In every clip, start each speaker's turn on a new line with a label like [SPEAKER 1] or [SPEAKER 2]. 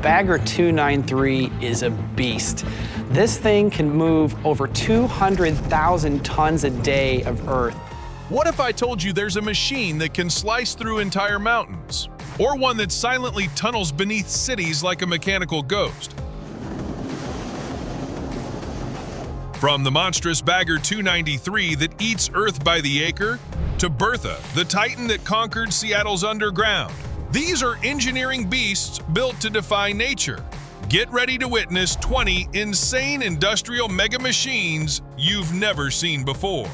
[SPEAKER 1] Bagger 293 is a beast. This thing can move over 200,000 tons a day of earth.
[SPEAKER 2] What if I told you there's a machine that can slice through entire mountains? Or one that silently tunnels beneath cities like a mechanical ghost? From the monstrous Bagger 293 that eats Earth by the acre, to Bertha, the titan that conquered Seattle's underground. These are engineering beasts built to defy nature. Get ready to witness 20 insane industrial mega machines you've never seen before.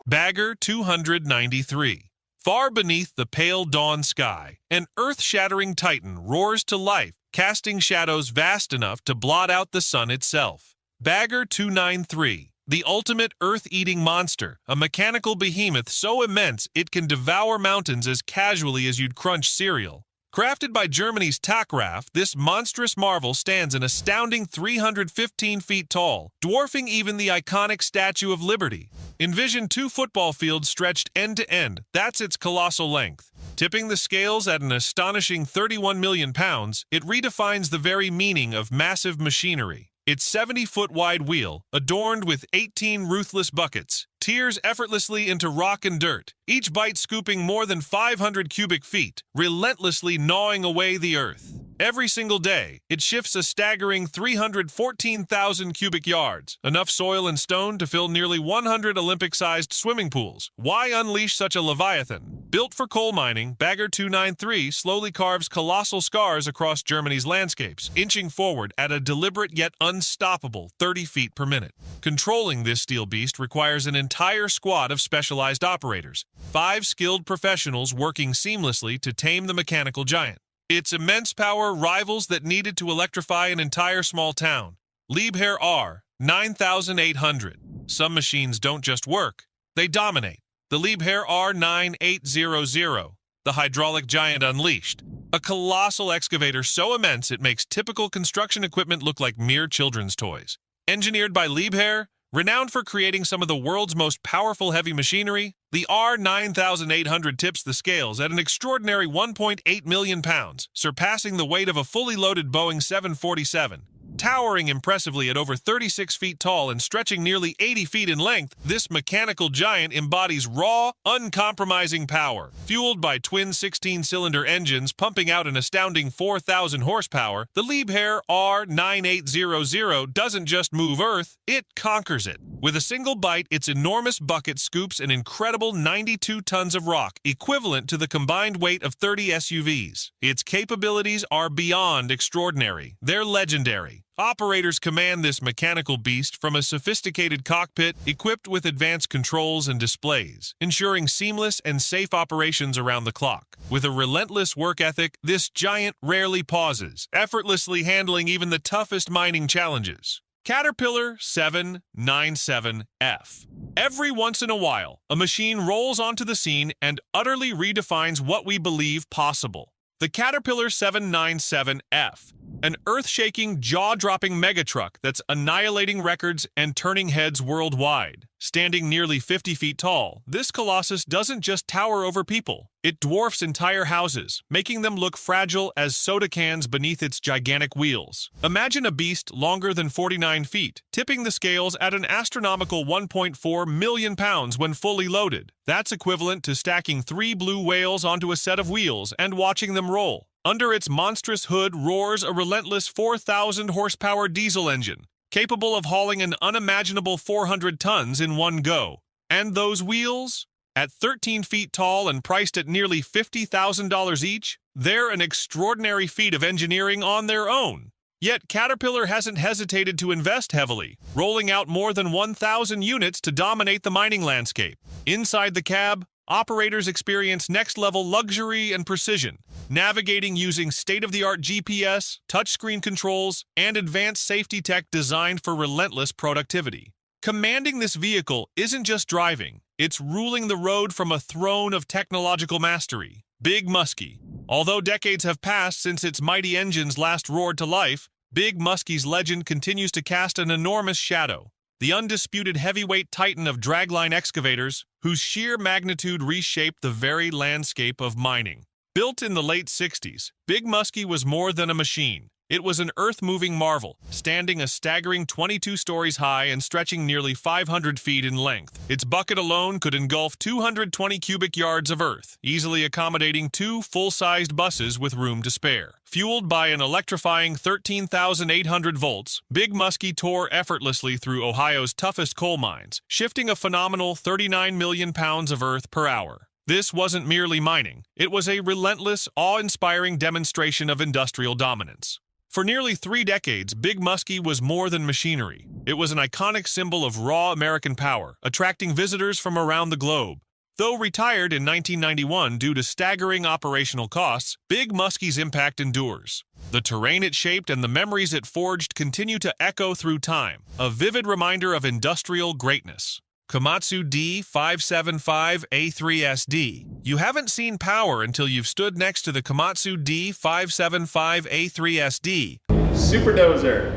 [SPEAKER 2] Bagger 293. Far beneath the pale dawn sky, an earth-shattering titan roars to life, casting shadows vast enough to blot out the sun itself. Bagger 293, the ultimate earth-eating monster, a mechanical behemoth so immense it can devour mountains as casually as you'd crunch cereal. Crafted by Germany's Tackraft, this monstrous marvel stands an astounding 315 feet tall, dwarfing even the iconic Statue of Liberty. Envision 2 football fields stretched end to end. That's its colossal length. Tipping the scales at an astonishing 31 million pounds, it redefines the very meaning of massive machinery. Its 70-foot wide wheel, adorned with 18 ruthless buckets, tears effortlessly into rock and dirt, each bite scooping more than 500 cubic feet, relentlessly gnawing away the earth. Every single day, it shifts a staggering 314,000 cubic yards, enough soil and stone to fill nearly 100 Olympic-sized swimming pools. Why unleash such a leviathan? Built for coal mining, Bagger 293 slowly carves colossal scars across Germany's landscapes, inching forward at a deliberate yet unstoppable 30 feet per minute. Controlling this steel beast requires an entire squad of specialized operators, 5 skilled professionals working seamlessly to tame the mechanical giant. Its immense power rivals that needed to electrify an entire small town. Liebherr R. 9800. Some machines don't just work, they dominate. The Liebherr R 9800, the hydraulic giant unleashed. A colossal excavator so immense it makes typical construction equipment look like mere children's toys. Engineered by Liebherr, renowned for creating some of the world's most powerful heavy machinery, the R 9800 tips the scales at an extraordinary 1.8 million pounds, surpassing the weight of a fully loaded Boeing 747. Towering impressively at over 36 feet tall and stretching nearly 80 feet in length, this mechanical giant embodies raw, uncompromising power. Fueled by twin 16-cylinder engines pumping out an astounding 4,000 horsepower, the Liebherr R 9800 doesn't just move Earth, it conquers it. With a single bite, its enormous bucket scoops an incredible 92 tons of rock, equivalent to the combined weight of 30 SUVs. Its capabilities are beyond extraordinary. They're legendary. Operators command this mechanical beast from a sophisticated cockpit equipped with advanced controls and displays, ensuring seamless and safe operations around the clock. With a relentless work ethic, this giant rarely pauses, effortlessly handling even the toughest mining challenges. Caterpillar 797F. Every once in a while, a machine rolls onto the scene and utterly redefines what we believe possible. The Caterpillar 797F, an earth-shaking, jaw-dropping megatruck that's annihilating records and turning heads worldwide. Standing nearly 50 feet tall, this colossus doesn't just tower over people. It dwarfs entire houses, making them look fragile as soda cans beneath its gigantic wheels. Imagine a beast longer than 49 feet, tipping the scales at an astronomical 1.4 million pounds when fully loaded. That's equivalent to stacking 3 blue whales onto a set of wheels and watching them roll. Under its monstrous hood roars a relentless 4,000 horsepower diesel engine, capable of hauling an unimaginable 400 tons in one go. And those wheels? At 13 feet tall and priced at nearly $50,000 each, they're an extraordinary feat of engineering on their own. Yet Caterpillar hasn't hesitated to invest heavily, rolling out more than 1,000 units to dominate the mining landscape. Inside the cab, operators experience next-level luxury and precision, navigating using state-of-the-art GPS, touchscreen controls, and advanced safety tech designed for relentless productivity. Commanding this vehicle isn't just driving, it's ruling the road from a throne of technological mastery. Big Muskie. Although decades have passed since its mighty engines last roared to life, Big Muskie's legend continues to cast an enormous shadow. The undisputed heavyweight titan of dragline excavators, whose sheer magnitude reshaped the very landscape of mining. Built in the late 60s, Big Muskie was more than a machine. It was an earth-moving marvel, standing a staggering 22 stories high and stretching nearly 500 feet in length. Its bucket alone could engulf 220 cubic yards of earth, easily accommodating 2 full-sized buses with room to spare. Fueled by an electrifying 13,800 volts, Big Muskie tore effortlessly through Ohio's toughest coal mines, shifting a phenomenal 39 million pounds of earth per hour. This wasn't merely mining. It was a relentless, awe-inspiring demonstration of industrial dominance. For nearly 3 decades, Big Muskie was more than machinery. It was an iconic symbol of raw American power, attracting visitors from around the globe. Though retired in 1991 due to staggering operational costs, Big Muskie's impact endures. The terrain it shaped and the memories it forged continue to echo through time, a vivid reminder of industrial greatness. Komatsu D575A3SD. You haven't seen power until you've stood next to the Komatsu D575A3SD.
[SPEAKER 3] Super Dozer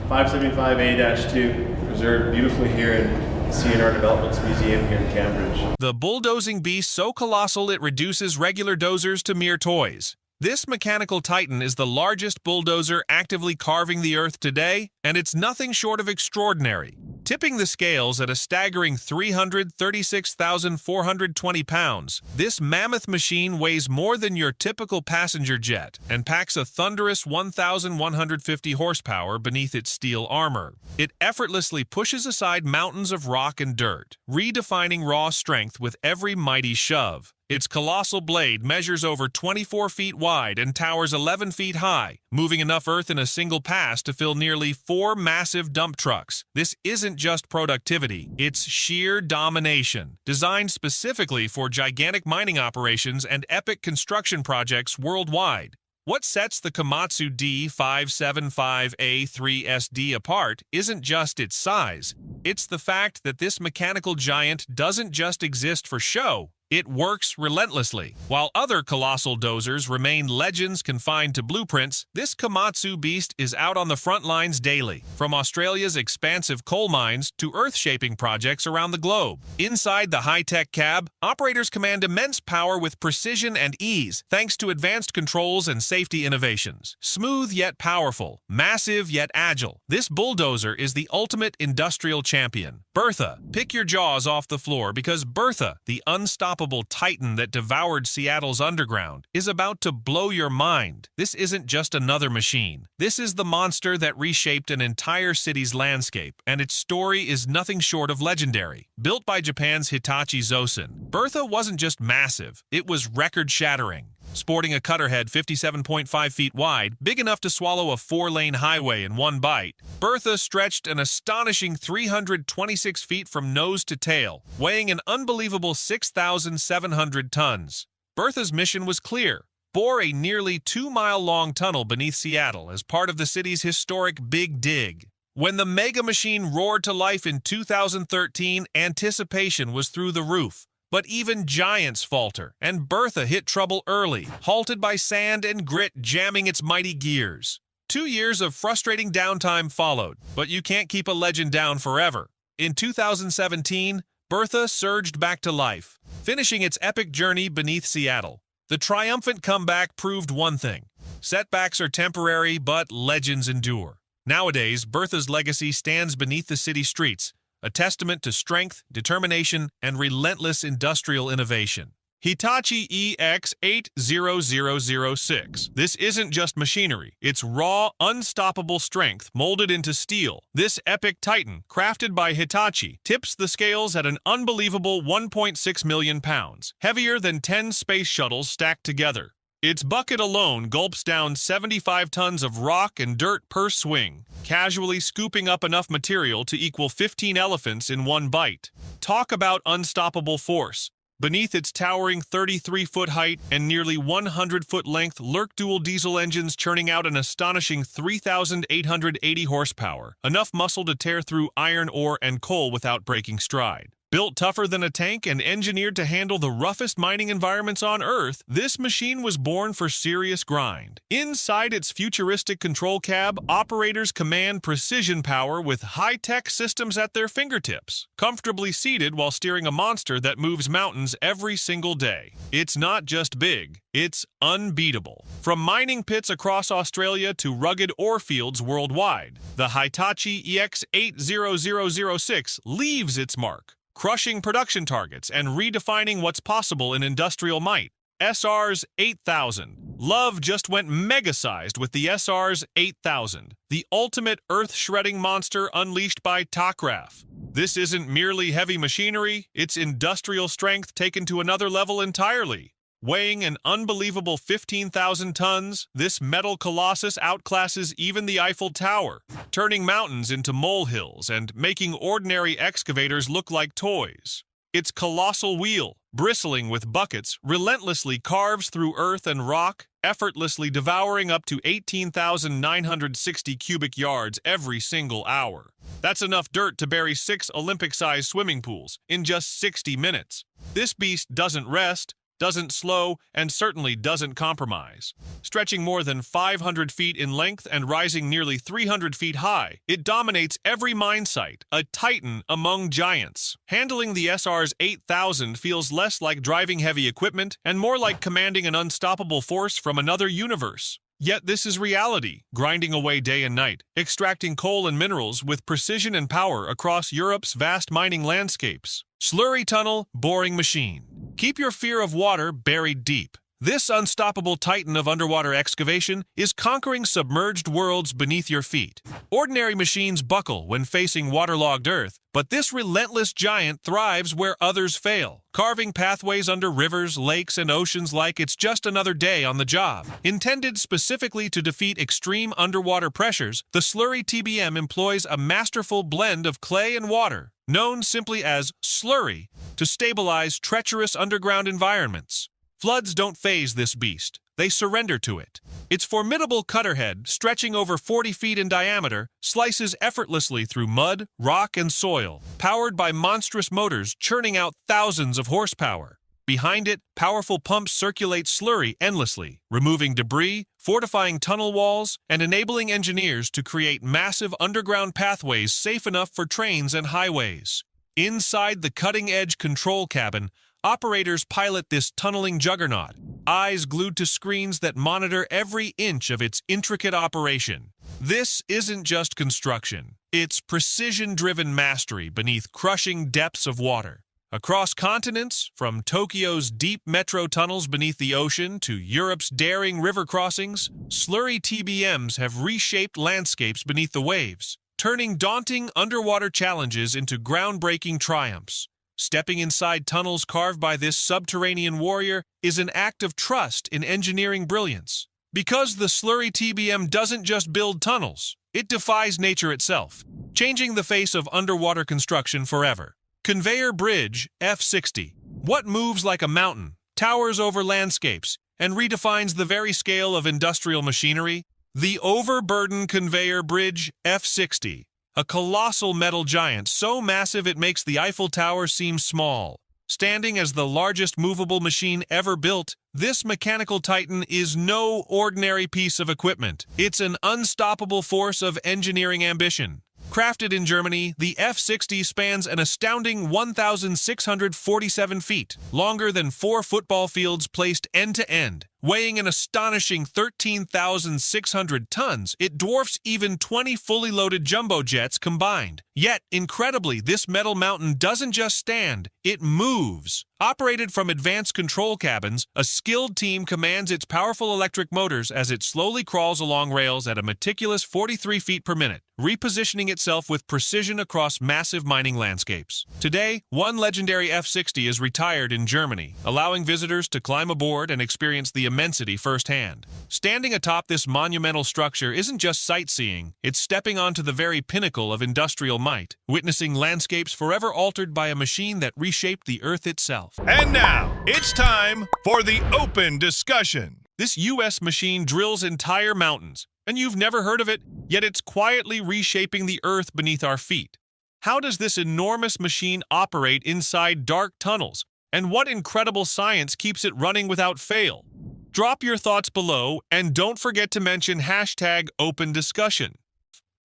[SPEAKER 3] 575A-2, preserved beautifully here in C&R Developments Museum here in Cambridge.
[SPEAKER 2] The bulldozing beast so colossal it reduces regular dozers to mere toys. This mechanical titan is the largest bulldozer actively carving the earth today, and it's nothing short of extraordinary. Tipping the scales at a staggering 336,420 pounds, this mammoth machine weighs more than your typical passenger jet and packs a thunderous 1,150 horsepower beneath its steel armor. It effortlessly pushes aside mountains of rock and dirt, redefining raw strength with every mighty shove. Its colossal blade measures over 24 feet wide and towers 11 feet high, moving enough earth in a single pass to fill nearly 4 massive dump trucks. This isn't just productivity, it's sheer domination. Designed specifically for gigantic mining operations and epic construction projects worldwide. What sets the Komatsu D575A3SD apart isn't just its size. It's the fact that this mechanical giant doesn't just exist for show. It works relentlessly. While other colossal dozers remain legends confined to blueprints, this Komatsu beast is out on the front lines daily, from Australia's expansive coal mines to earth-shaping projects around the globe. Inside the high-tech cab, operators command immense power with precision and ease, thanks to advanced controls and safety innovations. Smooth yet powerful, massive yet agile, this bulldozer is the ultimate industrial champion. Bertha, pick your jaws off the floor because Bertha, the unstoppable titan that devoured Seattle's underground, is about to blow your mind. This isn't just another machine. This is the monster that reshaped an entire city's landscape, and its story is nothing short of legendary. Built by Japan's Hitachi Zosen, Bertha wasn't just massive, it was record-shattering. Sporting a cutter head 57.5 feet wide, big enough to swallow a 4-lane highway in one bite, Bertha stretched an astonishing 326 feet from nose to tail, weighing an unbelievable 6,700 tons. Bertha's mission was clear: bore a nearly 2-mile-long tunnel beneath Seattle as part of the city's historic Big Dig. When the Mega Machine roared to life in 2013, anticipation was through the roof. But even giants falter, and Bertha hit trouble early, halted by sand and grit jamming its mighty gears. 2 years of frustrating downtime followed, but you can't keep a legend down forever. In 2017, Bertha surged back to life, finishing its epic journey beneath Seattle. The triumphant comeback proved one thing: setbacks are temporary, but legends endure. Nowadays, Bertha's legacy stands beneath the city streets, a testament to strength, determination, and relentless industrial innovation. Hitachi EX80006. This isn't just machinery, it's raw, unstoppable strength molded into steel. This epic titan, crafted by Hitachi, tips the scales at an unbelievable 1.6 million pounds, heavier than 10 space shuttles stacked together. Its bucket alone gulps down 75 tons of rock and dirt per swing, casually scooping up enough material to equal 15 elephants in one bite. Talk about unstoppable force. Beneath its towering 33-foot height and nearly 100-foot length lurk dual diesel engines churning out an astonishing 3,880 horsepower, enough muscle to tear through iron ore and coal without breaking stride. Built tougher than a tank and engineered to handle the roughest mining environments on Earth, this machine was born for serious grind. Inside its futuristic control cab, operators command precision power with high-tech systems at their fingertips, comfortably seated while steering a monster that moves mountains every single day. It's not just big, it's unbeatable. From mining pits across Australia to rugged ore fields worldwide, the Hitachi EX80006 leaves its mark, crushing production targets and redefining what's possible in industrial might. SR's 8000. Love just went mega-sized with the SR's 8000, the ultimate earth-shredding monster unleashed by Takraf. This isn't merely heavy machinery, it's industrial strength taken to another level entirely. Weighing an unbelievable 15,000 tons, this metal colossus outclasses even the Eiffel Tower, turning mountains into molehills and making ordinary excavators look like toys. Its colossal wheel, bristling with buckets, relentlessly carves through earth and rock, effortlessly devouring up to 18,960 cubic yards every single hour. That's enough dirt to bury 6 Olympic-sized swimming pools in just 60 minutes. This beast doesn't rest, doesn't slow, and certainly doesn't compromise. Stretching more than 500 feet in length and rising nearly 300 feet high, it dominates every mine site, a titan among giants. Handling the SR's 8000 feels less like driving heavy equipment and more like commanding an unstoppable force from another universe. Yet this is reality, grinding away day and night, extracting coal and minerals with precision and power across Europe's vast mining landscapes. Slurry tunnel, boring machine. Keep your fear of water buried deep. This unstoppable titan of underwater excavation is conquering submerged worlds beneath your feet. Ordinary machines buckle when facing waterlogged earth, but this relentless giant thrives where others fail, carving pathways under rivers, lakes, and oceans like it's just another day on the job. Intended specifically to defeat extreme underwater pressures, the Slurry TBM employs a masterful blend of clay and water, known simply as slurry, to stabilize treacherous underground environments. Floods don't faze this beast. They surrender to it. Its formidable cutterhead, stretching over 40 feet in diameter, slices effortlessly through mud, rock, and soil, powered by monstrous motors churning out thousands of horsepower. Behind it, powerful pumps circulate slurry endlessly, removing debris, fortifying tunnel walls, and enabling engineers to create massive underground pathways safe enough for trains and highways. Inside the cutting-edge control cabin, operators pilot this tunneling juggernaut, eyes glued to screens that monitor every inch of its intricate operation. This isn't just construction. It's precision-driven mastery beneath crushing depths of water. Across continents, from Tokyo's deep metro tunnels beneath the ocean to Europe's daring river crossings, slurry TBMs have reshaped landscapes beneath the waves, turning daunting underwater challenges into groundbreaking triumphs. Stepping inside tunnels carved by this subterranean warrior is an act of trust in engineering brilliance. Because the Slurry TBM doesn't just build tunnels, it defies nature itself, changing the face of underwater construction forever. Conveyor Bridge F60. What moves like a mountain, towers over landscapes, and redefines the very scale of industrial machinery? The Overburden Conveyor Bridge F60. A colossal metal giant so massive it makes the Eiffel Tower seem small. Standing as the largest movable machine ever built, this mechanical titan is no ordinary piece of equipment. It's an unstoppable force of engineering ambition. Crafted in Germany, the F60 spans an astounding 1,647 feet, longer than 4 football fields placed end-to-end. Weighing an astonishing 13,600 tons, it dwarfs even 20 fully loaded jumbo jets combined. Yet, incredibly, this metal mountain doesn't just stand, it moves. Operated from advanced control cabins, a skilled team commands its powerful electric motors as it slowly crawls along rails at a meticulous 43 feet per minute, repositioning itself with precision across massive mining landscapes. Today, one legendary F60 is retired in Germany, allowing visitors to climb aboard and experience the immensity firsthand. Standing atop this monumental structure isn't just sightseeing, it's stepping onto the very pinnacle of industrial might, witnessing landscapes forever altered by a machine that reshaped the earth itself.
[SPEAKER 4] And now, it's time for the open discussion.
[SPEAKER 2] This U.S. machine drills entire mountains, and you've never heard of it, yet it's quietly reshaping the earth beneath our feet. How does this enormous machine operate inside dark tunnels? And what incredible science keeps it running without fail? Drop your thoughts below and don't forget to mention #OpenDiscussion.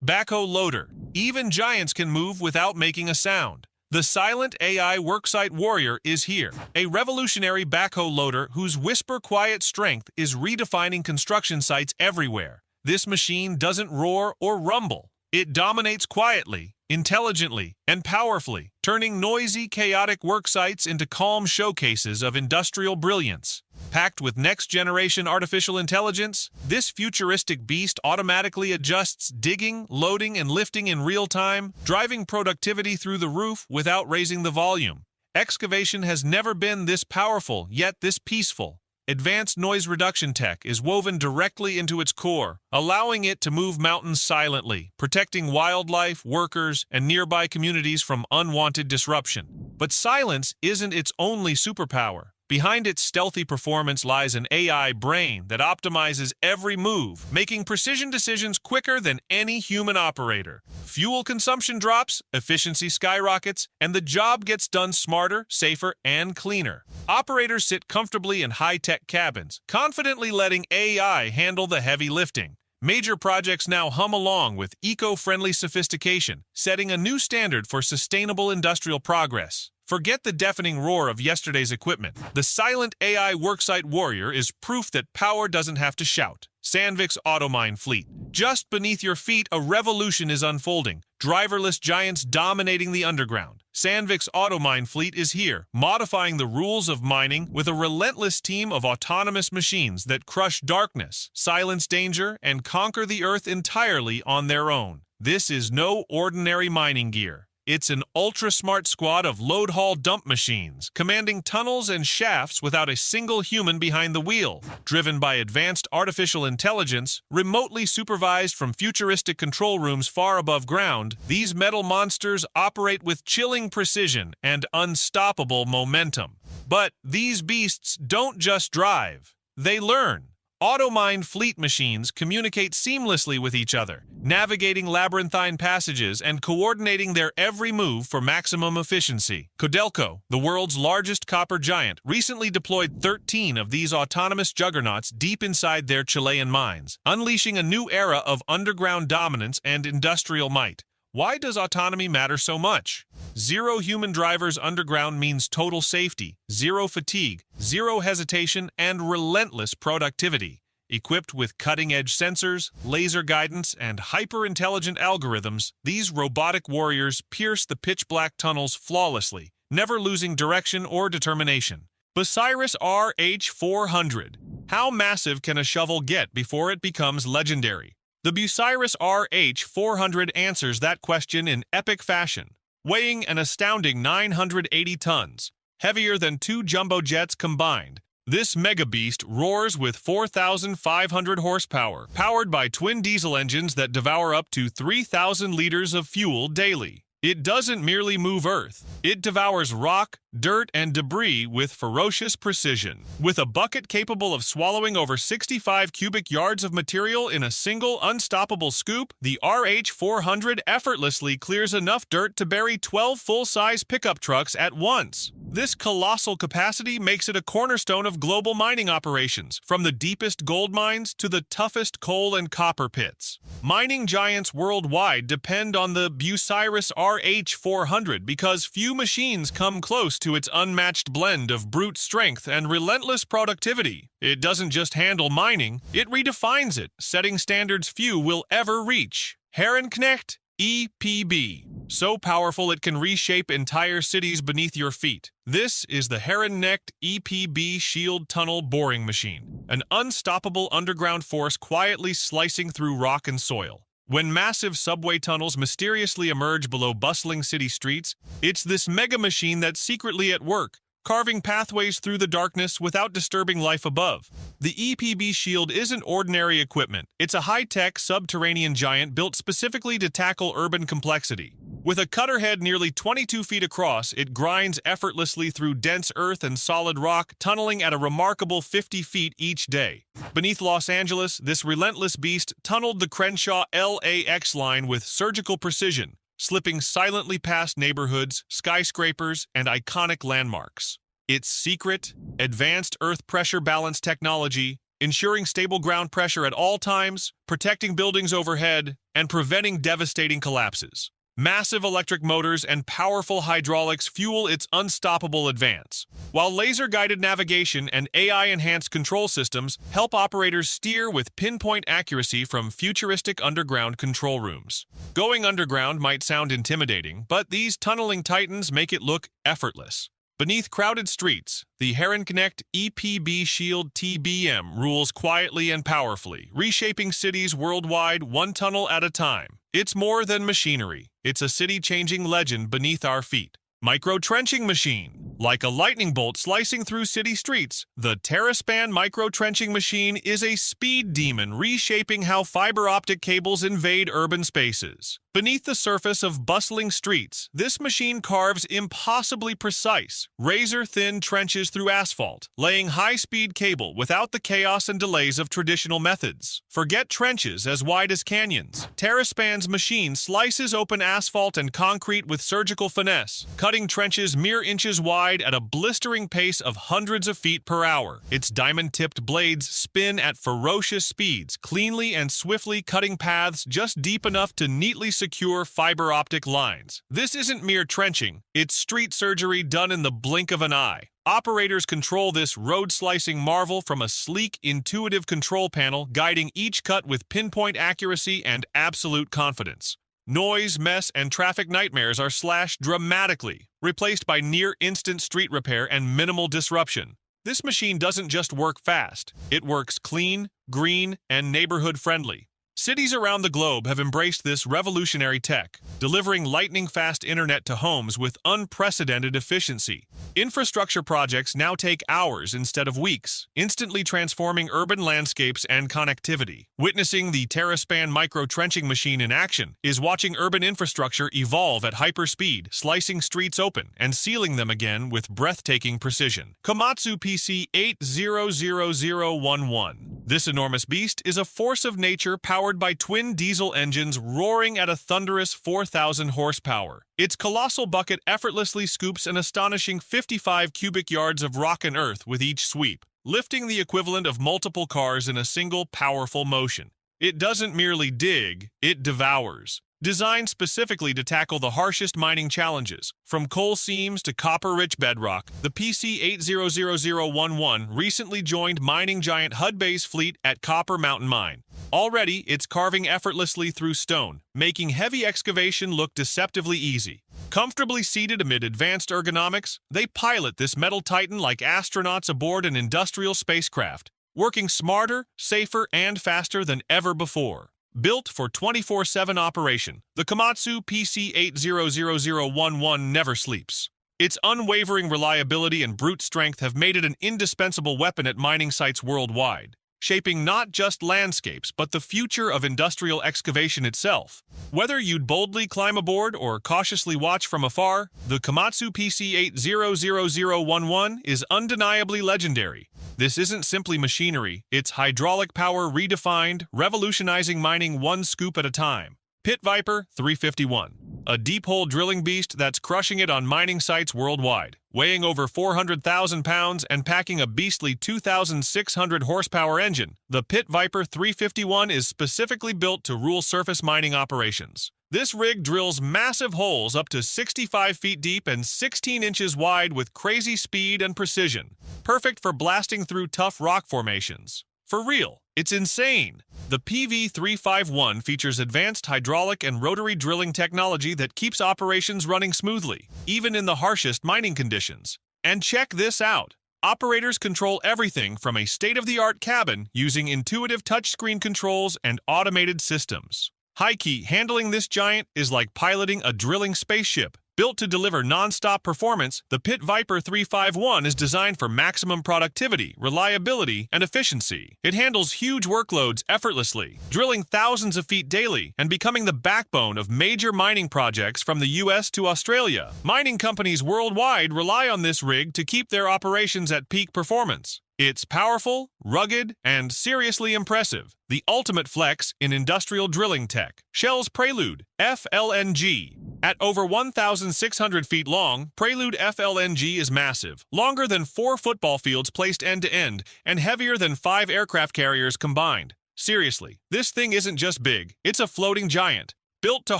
[SPEAKER 2] Backhoe Loader. Even giants can move without making a sound. The silent AI worksite warrior is here, a revolutionary backhoe loader whose whisper-quiet strength is redefining construction sites everywhere. This machine doesn't roar or rumble. It dominates quietly, intelligently, and powerfully, turning noisy, chaotic worksites into calm showcases of industrial brilliance. Packed with next-generation artificial intelligence, this futuristic beast automatically adjusts digging, loading, and lifting in real time, driving productivity through the roof without raising the volume. Excavation has never been this powerful, yet this peaceful. Advanced noise reduction tech is woven directly into its core, allowing it to move mountains silently, protecting wildlife, workers, and nearby communities from unwanted disruption. But silence isn't its only superpower. Behind its stealthy performance lies an AI brain that optimizes every move, making precision decisions quicker than any human operator. Fuel consumption drops, efficiency skyrockets, and the job gets done smarter, safer, and cleaner. Operators sit comfortably in high-tech cabins, confidently letting AI handle the heavy lifting. Major projects now hum along with eco-friendly sophistication, setting a new standard for sustainable industrial progress. Forget the deafening roar of yesterday's equipment. The silent AI worksite warrior is proof that power doesn't have to shout. Sandvik's AutoMine fleet. Just beneath your feet, a revolution is unfolding. Driverless giants dominating the underground. Sandvik's AutoMine fleet is here, modifying the rules of mining with a relentless team of autonomous machines that crush darkness, silence danger, and conquer the earth entirely on their own. This is no ordinary mining gear. It's an ultra-smart squad of load-haul dump machines, commanding tunnels and shafts without a single human behind the wheel. Driven by advanced artificial intelligence, remotely supervised from futuristic control rooms far above ground, these metal monsters operate with chilling precision and unstoppable momentum. But these beasts don't just drive, they learn. AutoMine fleet machines communicate seamlessly with each other, navigating labyrinthine passages and coordinating their every move for maximum efficiency. Codelco, the world's largest copper giant, recently deployed 13 of these autonomous juggernauts deep inside their Chilean mines, unleashing a new era of underground dominance and industrial might. Why does autonomy matter so much? Zero human drivers underground means total safety, zero fatigue, zero hesitation, and relentless productivity. Equipped with cutting-edge sensors, laser guidance, and hyper-intelligent algorithms, these robotic warriors pierce the pitch-black tunnels flawlessly, never losing direction or determination. Bucyrus RH-400. How massive can a shovel get before it becomes legendary? The Bucyrus RH-400 answers that question in epic fashion, weighing an astounding 980 tons, heavier than two jumbo jets combined. This mega beast roars with 4,500 horsepower, powered by twin diesel engines that devour up to 3,000 liters of fuel daily. It doesn't merely move earth. It devours rock, dirt, and debris with ferocious precision. With a bucket capable of swallowing over 65 cubic yards of material in a single unstoppable scoop, the RH-400 effortlessly clears enough dirt to bury 12 full-size pickup trucks at once. This colossal capacity makes it a cornerstone of global mining operations, from the deepest gold mines to the toughest coal and copper pits. Mining giants worldwide depend on the Bucyrus RH-400 because few machines come close to its unmatched blend of brute strength and relentless productivity. It doesn't just handle mining, it redefines it, setting standards few will ever reach. Herrenknecht EPB. So powerful it can reshape entire cities beneath your feet. This is the Herrenknecht EPB Shield Tunnel Boring Machine, an unstoppable underground force quietly slicing through rock and soil. When massive subway tunnels mysteriously emerge below bustling city streets, it's this mega machine that's secretly at work, carving pathways through the darkness without disturbing life above. The EPB Shield isn't ordinary equipment. It's a high-tech, subterranean giant built specifically to tackle urban complexity. With a cutter head nearly 22 feet across, it grinds effortlessly through dense earth and solid rock, tunneling at a remarkable 50 feet each day. Beneath Los Angeles, this relentless beast tunneled the Crenshaw LAX line with surgical precision, slipping silently past neighborhoods, skyscrapers, and iconic landmarks. Its secret, advanced earth pressure balance technology, ensuring stable ground pressure at all times, protecting buildings overhead, and preventing devastating collapses. Massive electric motors and powerful hydraulics fuel its unstoppable advance, while laser-guided navigation and AI-enhanced control systems help operators steer with pinpoint accuracy from futuristic underground control rooms. Going underground might sound intimidating, but these tunneling titans make it look effortless. Beneath crowded streets, the Heron Connect EPB Shield TBM rules quietly and powerfully, reshaping cities worldwide one tunnel at a time. It's more than machinery. It's a city-changing legend beneath our feet. Micro-trenching machine. Like a lightning bolt slicing through city streets, the TerraSpan micro-trenching machine is a speed demon reshaping how fiber optic cables invade urban spaces. Beneath the surface of bustling streets, this machine carves impossibly precise, razor-thin trenches through asphalt, laying high-speed cable without the chaos and delays of traditional methods. Forget trenches as wide as canyons. TerraSpan's machine slices open asphalt and concrete with surgical finesse, cutting trenches mere inches wide at a blistering pace of hundreds of feet per hour. Its diamond-tipped blades spin at ferocious speeds, cleanly and swiftly cutting paths just deep enough to neatly secure fiber optic lines. This isn't mere trenching, it's street surgery done in the blink of an eye. Operators control this road-slicing marvel from a sleek, intuitive control panel, guiding each cut with pinpoint accuracy and absolute confidence. Noise, mess, and traffic nightmares are slashed dramatically, replaced by near-instant street repair and minimal disruption. This machine doesn't just work fast, it works clean, green, and neighborhood-friendly. Cities around the globe have embraced this revolutionary tech, delivering lightning-fast internet to homes with unprecedented efficiency. Infrastructure projects now take hours instead of weeks, instantly transforming urban landscapes and connectivity. Witnessing the TerraSpan micro-trenching machine in action is watching urban infrastructure evolve at hyperspeed, slicing streets open and sealing them again with breathtaking precision. Komatsu PC 800011. This enormous beast is a force of nature powered by twin diesel engines roaring at a thunderous 4,000 horsepower. Its colossal bucket effortlessly scoops an astonishing 55 cubic yards of rock and earth with each sweep, lifting the equivalent of multiple cars in a single powerful motion. It doesn't merely dig, it devours. Designed specifically to tackle the harshest mining challenges, from coal seams to copper-rich bedrock, the PC 800011 recently joined mining giant Hudbay's fleet at Copper Mountain Mine. Already, it's carving effortlessly through stone, making heavy excavation look deceptively easy. Comfortably seated amid advanced ergonomics, they pilot this metal titan like astronauts aboard an industrial spacecraft, working smarter, safer, and faster than ever before. Built for 24/7 operation, the Komatsu PC 800011 never sleeps. Its unwavering reliability and brute strength have made it an indispensable weapon at mining sites worldwide, shaping not just landscapes but the future of industrial excavation itself. Whether you'd boldly climb aboard or cautiously watch from afar, the Komatsu PC 800011 is undeniably legendary. This isn't simply machinery, it's hydraulic power redefined, revolutionizing mining one scoop at a time. Pit Viper 351, a deep-hole drilling beast that's crushing it on mining sites worldwide. Weighing over 400,000 pounds and packing a beastly 2,600 horsepower engine, the Pit Viper 351 is specifically built to rule surface mining operations. This rig drills massive holes up to 65 feet deep and 16 inches wide with crazy speed and precision, perfect for blasting through tough rock formations. For real, it's insane. The PV351 features advanced hydraulic and rotary drilling technology that keeps operations running smoothly, even in the harshest mining conditions. And check this out. Operators control everything from a state-of-the-art cabin using intuitive touchscreen controls and automated systems. High-key, handling this giant is like piloting a drilling spaceship. Built to deliver non-stop performance, the Pit Viper 351 is designed for maximum productivity, reliability, and efficiency. It handles huge workloads effortlessly, drilling thousands of feet daily and becoming the backbone of major mining projects from the US to Australia. Mining companies worldwide rely on this rig to keep their operations at peak performance. It's powerful, rugged, and seriously impressive. The ultimate flex in industrial drilling tech. Shell's Prelude, FLNG. At over 1,600 feet long, Prelude FLNG is massive, longer than 4 football fields placed end-to-end, and heavier than 5 aircraft carriers combined. Seriously, this thing isn't just big, it's a floating giant. Built to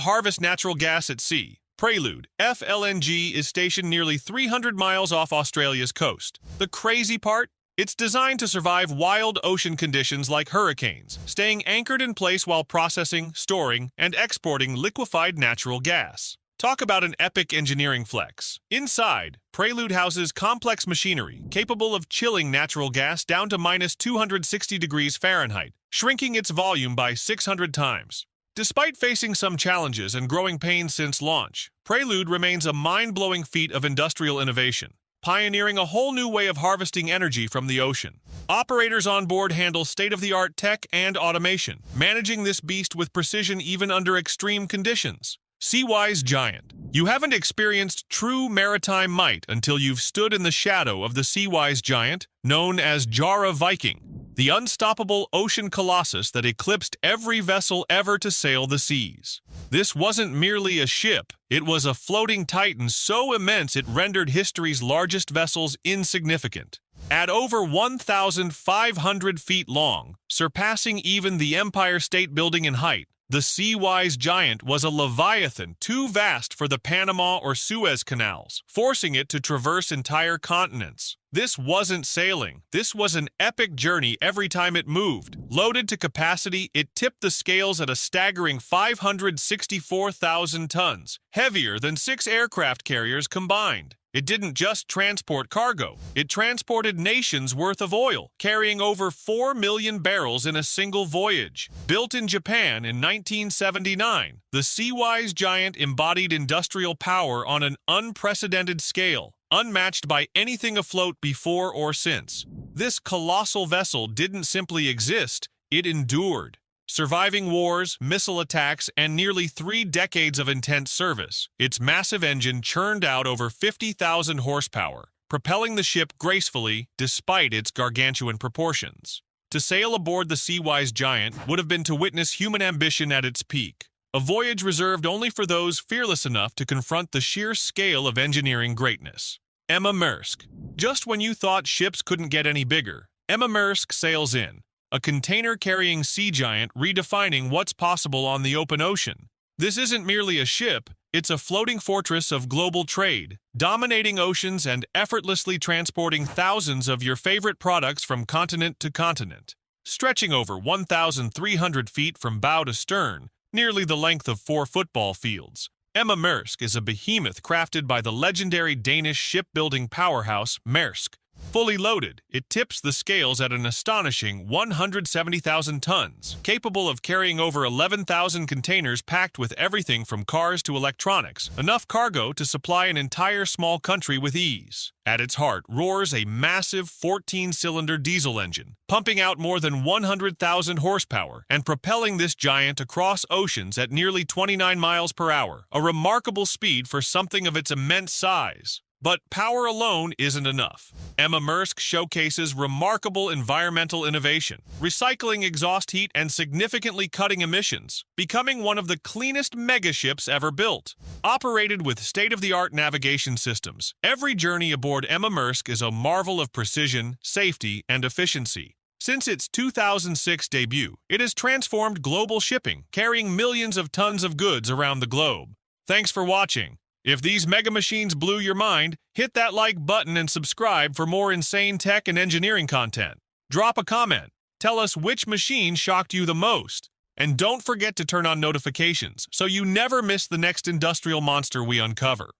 [SPEAKER 2] harvest natural gas at sea, Prelude FLNG is stationed nearly 300 miles off Australia's coast. The crazy part? It's designed to survive wild ocean conditions like hurricanes, staying anchored in place while processing, storing, and exporting liquefied natural gas. Talk about an epic engineering flex. Inside, Prelude houses complex machinery capable of chilling natural gas down to minus 260 degrees Fahrenheit, shrinking its volume by 600 times. Despite facing some challenges and growing pains since launch, Prelude remains a mind-blowing feat of industrial innovation, pioneering a whole new way of harvesting energy from the ocean. Operators on board handle state-of-the-art tech and automation, managing this beast with precision even under extreme conditions. Seawise Giant. You haven't experienced true maritime might until you've stood in the shadow of the Seawise Giant, known as Jara Viking, the unstoppable ocean colossus that eclipsed every vessel ever to sail the seas. This wasn't merely a ship, it was a floating titan so immense it rendered history's largest vessels insignificant. At over 1,500 feet long, surpassing even the Empire State Building in height, the Seawise Giant was a leviathan too vast for the Panama or Suez canals, forcing it to traverse entire continents. This wasn't sailing, this was an epic journey every time it moved. Loaded to capacity, it tipped the scales at a staggering 564,000 tons, heavier than 6 aircraft carriers combined. It didn't just transport cargo, it transported nations' worth of oil, carrying over 4 million barrels in a single voyage. Built in Japan in 1979, the Seawise Giant embodied industrial power on an unprecedented scale, unmatched by anything afloat before or since. This colossal vessel didn't simply exist, it endured. Surviving wars, missile attacks, and nearly 3 decades of intense service, its massive engine churned out over 50,000 horsepower, propelling the ship gracefully despite its gargantuan proportions. To sail aboard the Seawise Giant would have been to witness human ambition at its peak, a voyage reserved only for those fearless enough to confront the sheer scale of engineering greatness. Emma Maersk. Just when you thought ships couldn't get any bigger, Emma Maersk sails in. A container-carrying sea giant redefining what's possible on the open ocean. This isn't merely a ship, it's a floating fortress of global trade, dominating oceans and effortlessly transporting thousands of your favorite products from continent to continent. Stretching over 1,300 feet from bow to stern, nearly the length of 4 football fields, Emma Maersk is a behemoth crafted by the legendary Danish shipbuilding powerhouse Maersk. Fully loaded, it tips the scales at an astonishing 170,000 tons, capable of carrying over 11,000 containers packed with everything from cars to electronics, enough cargo to supply an entire small country with ease. At its heart roars a massive 14-cylinder diesel engine, pumping out more than 100,000 horsepower and propelling this giant across oceans at nearly 29 miles per hour, a remarkable speed for something of its immense size. But power alone isn't enough. Emma Maersk showcases remarkable environmental innovation, recycling exhaust heat and significantly cutting emissions, becoming one of the cleanest megaships ever built. Operated with state-of-the-art navigation systems, every journey aboard Emma Maersk is a marvel of precision, safety, and efficiency. Since its 2006 debut, it has transformed global shipping, carrying millions of tons of goods around the globe. Thanks for watching. If these mega machines blew your mind, hit that like button and subscribe for more insane tech and engineering content. Drop a comment. Tell us which machine shocked you the most. And don't forget to turn on notifications so you never miss the next industrial monster we uncover.